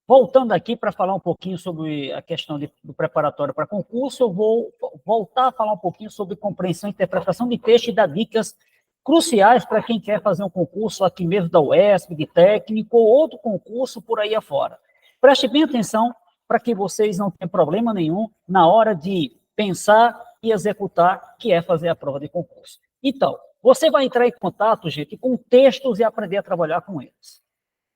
Voltando aqui para falar um pouquinho sobre a questão do preparatório para concurso, eu vou voltar a falar um pouquinho sobre compreensão e interpretação de texto e dar dicas cruciais para quem quer fazer um concurso aqui mesmo da UESP, de técnico, ou outro concurso por aí afora. Preste bem atenção para que vocês não tenham problema nenhum na hora de pensar e executar, que é fazer a prova de concurso. Então, você vai entrar em contato, gente, com textos e aprender a trabalhar com eles.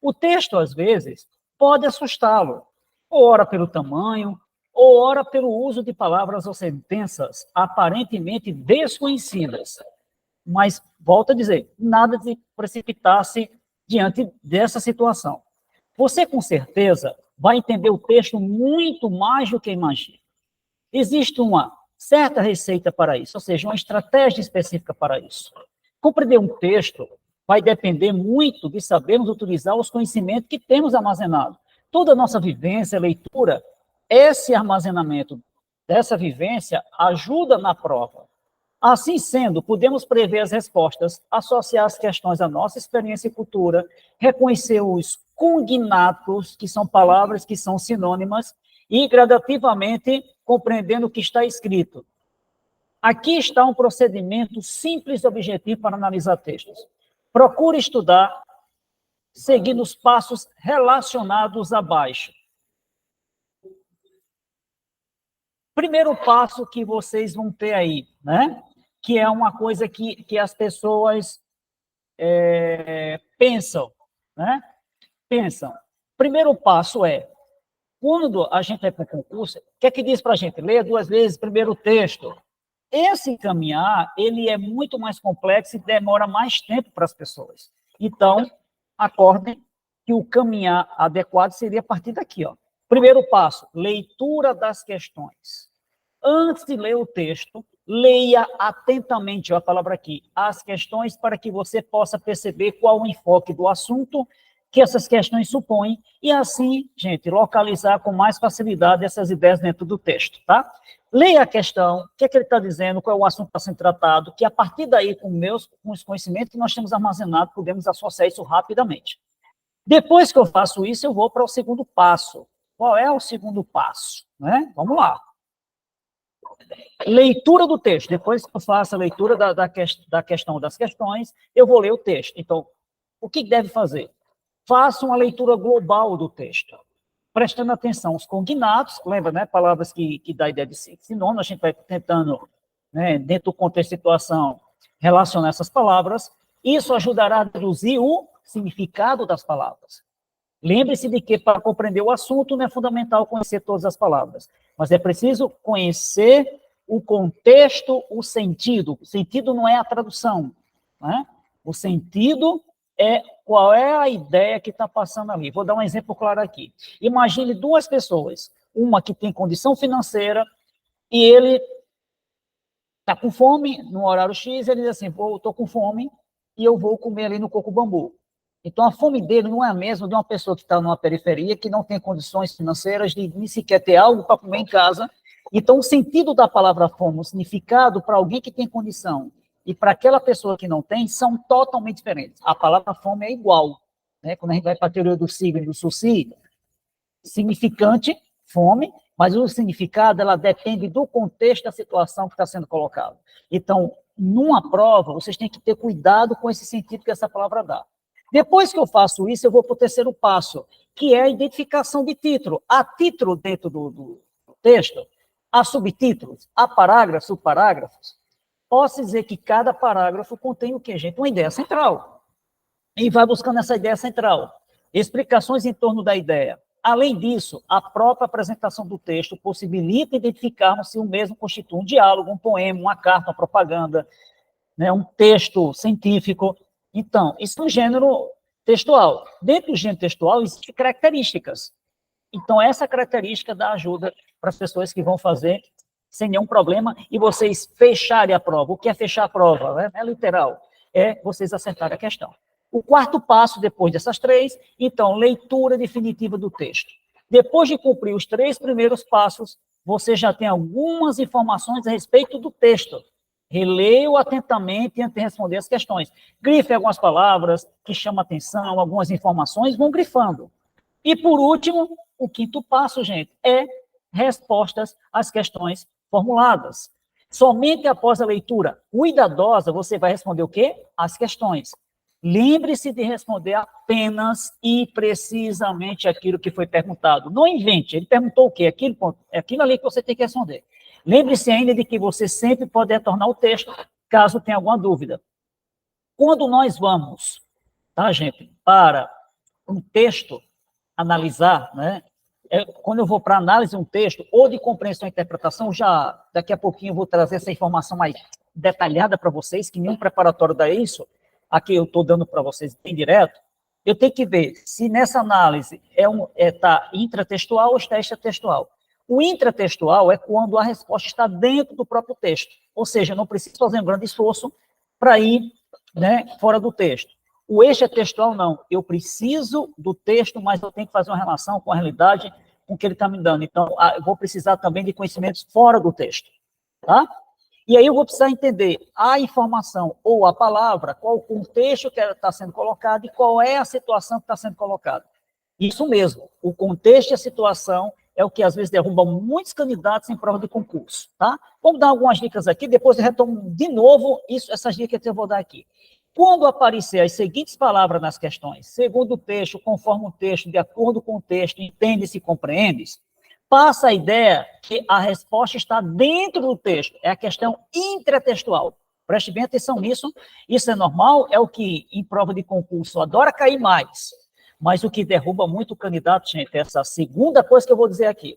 O texto, às vezes, pode assustá-lo, ou ora pelo tamanho, ou ora pelo uso de palavras ou sentenças aparentemente desconhecidas. Mas, volto a dizer, nada de precipitar-se diante dessa situação. Você, com certeza, vai entender o texto muito mais do que imagina. Existe uma certa receita para isso, ou seja, uma estratégia específica para isso. Compreender um texto vai depender muito de sabermos utilizar os conhecimentos que temos armazenados. Toda a nossa vivência, leitura, esse armazenamento dessa vivência ajuda na prova. Assim sendo, podemos prever as respostas, associar as questões à nossa experiência e cultura, reconhecer os cognatos, que são palavras que são sinônimas, e gradativamente compreendendo o que está escrito. Aqui está um procedimento simples e objetivo para analisar textos. Procure estudar, seguindo os passos relacionados abaixo. Primeiro passo que vocês vão ter aí, né? Que é uma coisa que as pessoas pensam, né? Pensam. Primeiro passo é, quando a gente vai para o concurso, o que é que diz para a gente? Leia 2 vezes primeiro o texto. Esse caminhar, ele é muito mais complexo e demora mais tempo para as pessoas. Então, acordem que o caminhar adequado seria a partir daqui, ó. Primeiro passo, leitura das questões. Antes de ler o texto, leia atentamente, ó, a palavra aqui, as questões para que você possa perceber qual o enfoque do assunto que essas questões supõem e assim, gente, localizar com mais facilidade essas ideias dentro do texto, tá? Leia a questão, o que é que ele está dizendo, qual é o assunto que está sendo tratado, que a partir daí, com os conhecimentos que nós temos armazenados, podemos associar isso rapidamente. Depois que eu faço isso, eu vou para o segundo passo. Qual é o segundo passo? Né? Vamos lá. Leitura do texto. Depois que eu faço a leitura da questão das questões, eu vou ler o texto. Então, o que deve fazer? Faça uma leitura global do texto, prestando atenção aos cognatos, lembra, né, palavras que dá a ideia de sinônimo, a gente vai tentando, né, dentro do contexto de situação, relacionar essas palavras, isso ajudará a deduzir o significado das palavras. Lembre-se de que, para compreender o assunto, não é fundamental conhecer todas as palavras, mas é preciso conhecer o contexto, o sentido. O sentido não é a tradução, né? O sentido é qual é a ideia que está passando ali. Vou dar um exemplo claro aqui. Imagine 2 pessoas, uma que tem condição financeira e ele está com fome no horário X, ele diz assim, estou com fome e eu vou comer ali no coco bambu. Então, a fome dele não é a mesma de uma pessoa que está numa periferia, que não tem condições financeiras de nem sequer ter algo para comer em casa. Então, o sentido da palavra fome, o significado para alguém que tem condição e para aquela pessoa que não tem, são totalmente diferentes. A palavra fome é igual, né? Quando a gente vai para a teoria do signo e do Saussure, significante, fome, mas o significado, ela depende do contexto da situação que está sendo colocada. Então, numa prova, vocês têm que ter cuidado com esse sentido que essa palavra dá. Depois que eu faço isso, eu vou para o terceiro passo, que é a identificação de título. Há título dentro do texto, há subtítulos, há parágrafos, subparágrafos. Posso dizer que cada parágrafo contém o quê, gente? Uma ideia central. E vai buscando essa ideia central. Explicações em torno da ideia. Além disso, a própria apresentação do texto possibilita identificarmos se o mesmo constitui um diálogo, um poema, uma carta, uma propaganda, né, um texto científico. Então, isso é um gênero textual. Dentro do gênero textual, existem características. Então, essa característica dá ajuda para as pessoas que vão fazer sem nenhum problema e vocês fecharem a prova. O que é fechar a prova? Né? É literal. É vocês acertarem a questão. O quarto passo, depois dessas 3, então, leitura definitiva do texto. Depois de cumprir os 3 primeiros passos, você já tem algumas informações a respeito do texto. Releio atentamente antes de responder as questões. Grife algumas palavras que chamam atenção, algumas informações, vão grifando. E, por último, o quinto passo, gente, é respostas às questões formuladas. Somente após a leitura cuidadosa, você vai responder o quê? As questões. Lembre-se de responder apenas e precisamente aquilo que foi perguntado. Não invente. Ele perguntou o quê? Aquilo ali que você tem que responder. Lembre-se ainda de que você sempre pode retornar o texto, caso tenha alguma dúvida. Quando nós vamos, tá, gente, para um texto analisar, né? Quando eu vou para análise de um texto, ou de compreensão e interpretação, já daqui a pouquinho eu vou trazer essa informação mais detalhada para vocês, que nenhum preparatório dá isso, aqui eu estou dando para vocês bem direto, eu tenho que ver se nessa análise está intratextual ou está extratextual. O intratextual é quando a resposta está dentro do próprio texto, ou seja, eu não preciso fazer um grande esforço para ir, né, fora do texto. O extratextual, não. Eu preciso do texto, mas eu tenho que fazer uma relação com a realidade, com o que ele está me dando. Então, eu vou precisar também de conhecimentos fora do texto, tá? E aí eu vou precisar entender a informação ou a palavra, qual o contexto que está sendo colocado e qual é a situação que está sendo colocada. Isso mesmo, o contexto e a situação é o que às vezes derruba muitos candidatos em prova de concurso, tá? Vamos dar algumas dicas aqui, depois eu retomo de novo essas dicas que eu vou dar aqui. Quando aparecer as seguintes palavras nas questões, segundo o texto, conforme o texto, de acordo com o texto, entende-se e compreende-se, passa a ideia que a resposta está dentro do texto, é a questão intratextual. Preste bem atenção nisso, isso é normal, é o que em prova de concurso adora cair mais, mas o que derruba muito o candidato, gente, é essa segunda coisa que eu vou dizer aqui.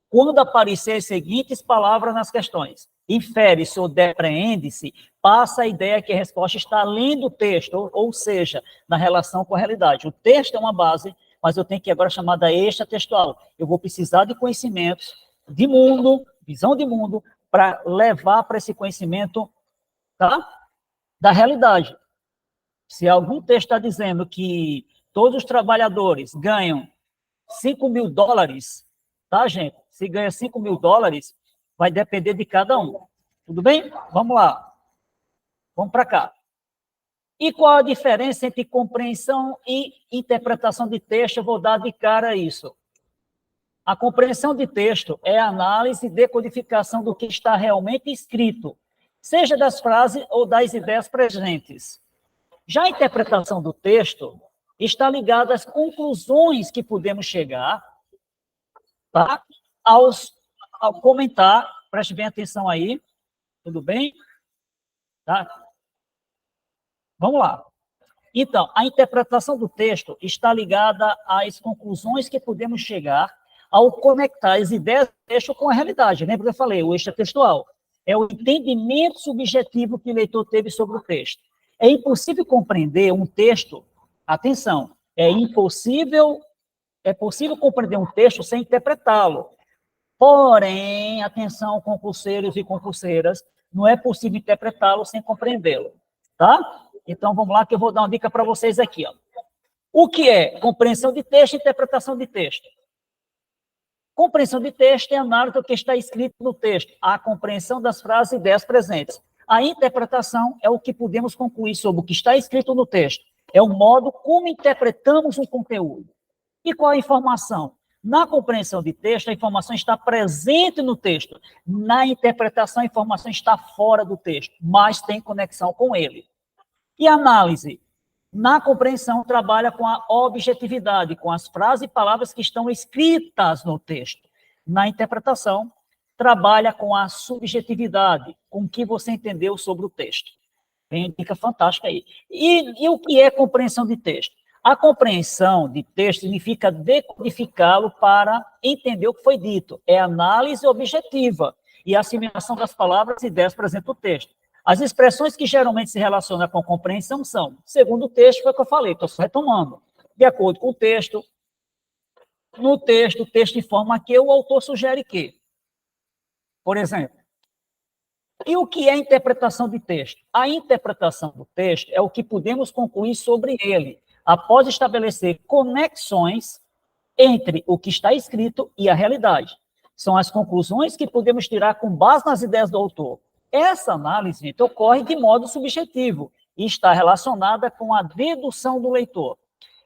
Quando aparecer as seguintes palavras nas questões, infere-se ou depreende-se, passa a ideia que a resposta está além do texto, ou seja, na relação com a realidade. O texto é uma base, mas eu tenho que agora chamar da extratextual. Eu vou precisar de conhecimentos de mundo, visão de mundo, para levar para esse conhecimento, tá, da realidade. Se algum texto está dizendo que todos os trabalhadores ganham $5.000, tá, gente? Se ganha $5.000, vai depender de cada um. Tudo bem? Vamos lá. Vamos para cá. E qual a diferença entre compreensão e interpretação de texto? Eu vou dar de cara a isso. A compreensão de texto é a análise e decodificação do que está realmente escrito, seja das frases ou das ideias presentes. Já a interpretação do texto está ligada às conclusões que podemos chegar, tá? Ao comentar, preste bem atenção aí, tudo bem? Tá? Vamos lá. Então, a interpretação do texto está ligada às conclusões que podemos chegar ao conectar as ideias do texto com a realidade. Lembra que eu falei, o extratextual é o entendimento subjetivo que o leitor teve sobre o texto. É impossível compreender um texto, atenção, é possível compreender um texto sem interpretá-lo. Porém, atenção, concurseiros e concurseiras, não é possível interpretá-lo sem compreendê-lo, tá? Então, vamos lá que eu vou dar uma dica para vocês aqui, ó. O que é compreensão de texto e interpretação de texto? Compreensão de texto é a análise do que está escrito no texto, a compreensão das frases e ideias presentes. A interpretação é o que podemos concluir sobre o que está escrito no texto, é o modo como interpretamos um conteúdo. E qual a informação? Na compreensão de texto, a informação está presente no texto. Na interpretação, a informação está fora do texto, mas tem conexão com ele. E a análise? Na compreensão, trabalha com a objetividade, com as frases e palavras que estão escritas no texto. Na interpretação, trabalha com a subjetividade, com o que você entendeu sobre o texto. Tem uma dica fantástica aí. E o que é compreensão de texto? A compreensão de texto significa decodificá-lo para entender o que foi dito. É análise objetiva e assimilação das palavras e ideias presentes no texto. As expressões que geralmente se relacionam com a compreensão são, segundo o texto, foi o que eu falei, estou só retomando, de acordo com o texto, no texto, o texto informa que o autor sugere que, por exemplo, e o que é a interpretação de texto? A interpretação do texto é o que podemos concluir sobre ele, após estabelecer conexões entre o que está escrito e a realidade. São as conclusões que podemos tirar com base nas ideias do autor. Essa análise, gente, ocorre de modo subjetivo e está relacionada com a dedução do leitor.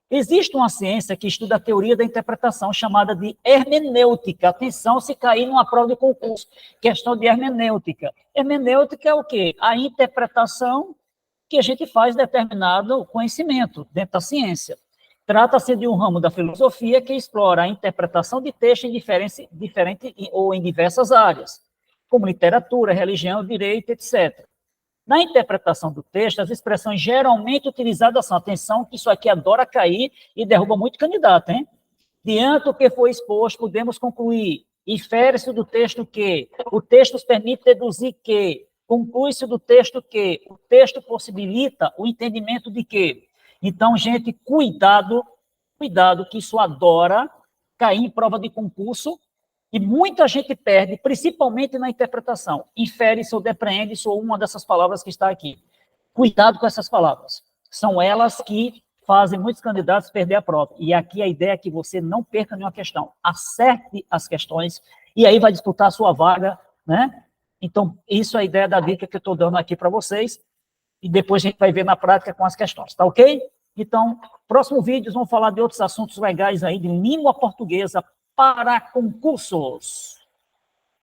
Existe uma ciência que estuda a teoria da interpretação, chamada de hermenêutica. Atenção, se cair numa prova de concurso, questão de hermenêutica. Hermenêutica é o quê? A interpretação que a gente faz de determinado conhecimento dentro da ciência. Trata-se de um ramo da filosofia que explora a interpretação de texto em diferente ou em diversas áreas, como literatura, religião, direito, etc. Na interpretação do texto, as expressões geralmente utilizadas são, atenção, que isso aqui adora cair e derruba muito candidato, hein? Diante do que foi exposto, podemos concluir, infere-se do texto que, o texto nos permite deduzir que, conclui-se do texto que, o texto possibilita o entendimento de que. Então, gente, cuidado, que isso adora cair em prova de concurso, e muita gente perde, principalmente na interpretação. Infere-se ou depreende-se ou uma dessas palavras que está aqui. Cuidado com essas palavras. São elas que fazem muitos candidatos perder a prova. E aqui a ideia é que você não perca nenhuma questão. Acerte as questões e aí vai disputar a sua vaga, né? Então, isso é a ideia da dica que eu estou dando aqui para vocês. E depois a gente vai ver na prática com as questões, tá ok? Então, próximo vídeo vamos falar de outros assuntos legais aí de língua portuguesa para concursos.